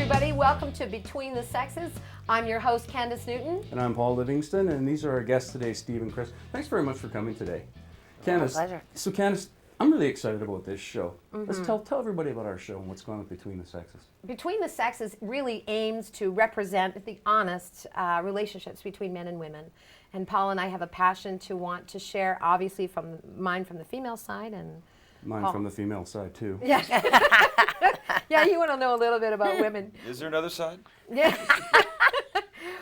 everybody. Welcome to Between the Sexes. I'm your host, Candace Newton. And I'm Paul Livingston, and these are our guests today, Steve and Chris. Thanks very much for coming today. Candace, My pleasure. So Candace, I'm really excited about this show. Let's tell everybody about our show and what's going on Between the Sexes. Between the Sexes really aims to represent the honest relationships between men and women. And Paul and I have a passion to want to share, obviously, from mine from the female side and Mine Paul. from the female side, too. Yeah. Yeah, you want to know a little bit about women. Is there another side? Yeah.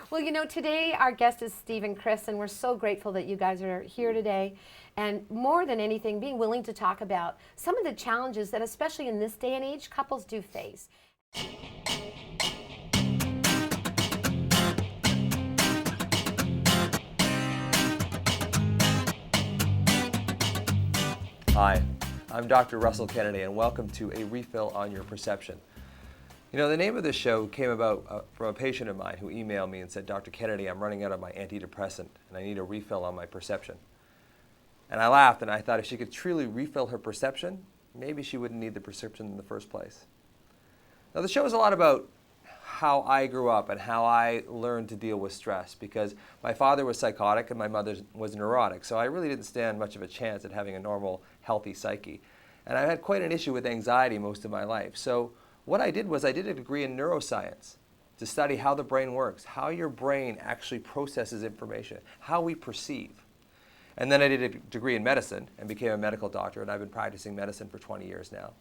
Well, you know, today our guest is Steve and Chris, and we're so grateful that you guys are here today. And more than anything, being willing to talk about some of the challenges that, especially in this day and age, couples do face. Hi, I'm Dr. Russell Kennedy, and welcome to A Refill on Your Perception. You know, the name of this show came about from a patient of mine who emailed me and said, Dr. Kennedy, I'm running out of my antidepressant, and I need a refill on my perception. And I laughed, and I thought if she could truly refill her perception, maybe she wouldn't need the prescription in the first place. Now, the show is a lot about how I grew up and how I learned to deal with stress, because my father was psychotic and my mother was neurotic, so I really didn't stand much of a chance at having a normal, healthy psyche. And I had quite an issue with anxiety most of my life. So what I did was I did a degree in neuroscience to study how the brain works, how your brain actually processes information, how we perceive. And then I did a degree in medicine and became a medical doctor, and I've been practicing medicine for 20 years now.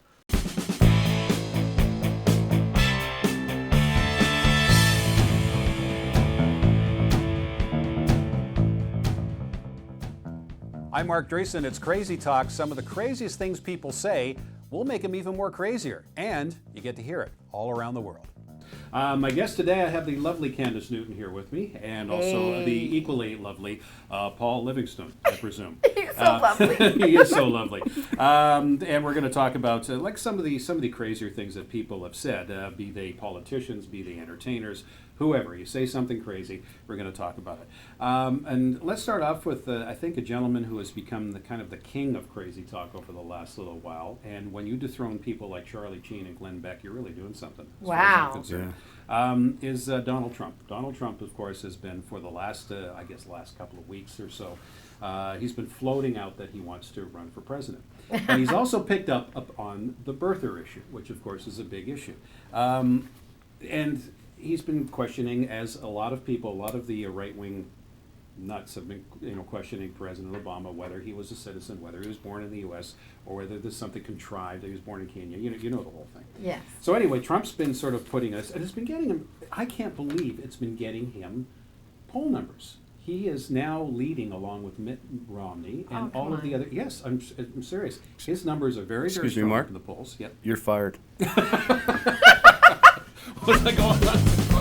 I'm Mark Dreesen. It's Crazy Talk. Some of the craziest things people say, we'll make them even more crazier. And you get to hear it all around the world. My guest today, I have the lovely Candace Newton here with me, and also the equally lovely Paul Livingston, I presume. You're so lovely. He is so lovely. And we're going to talk about like some of the crazier things that people have said, be they politicians, be they entertainers, whoever. You say something crazy, we're going to talk about it. And let's start off with, I think, a gentleman who has become the kind of the king of crazy talk over the last little while. And when you dethrone people like Charlie Sheen and Glenn Beck, you're really doing something. As far as I'm concerned. Is Donald Trump. Donald Trump, of course, has been for the last couple of weeks or so, he's been floating out that he wants to run for president. And he's also picked up on the birther issue, which, of course, is a big issue. And he's been questioning, as a lot of people, a lot of the right-wing nuts have been, questioning President Obama, whether he was a citizen, whether he was born in the U.S., or whether there's something contrived that he was born in Kenya. You know the whole thing. Yes. So anyway, Trump's been sort of putting us, and it's been getting him, I can't believe it's been getting him poll numbers. He is now leading along with Mitt Romney and all of the other. Yes, I'm serious. His numbers are very, very strong Mark? in the polls. Yep. You're fired. What's going on?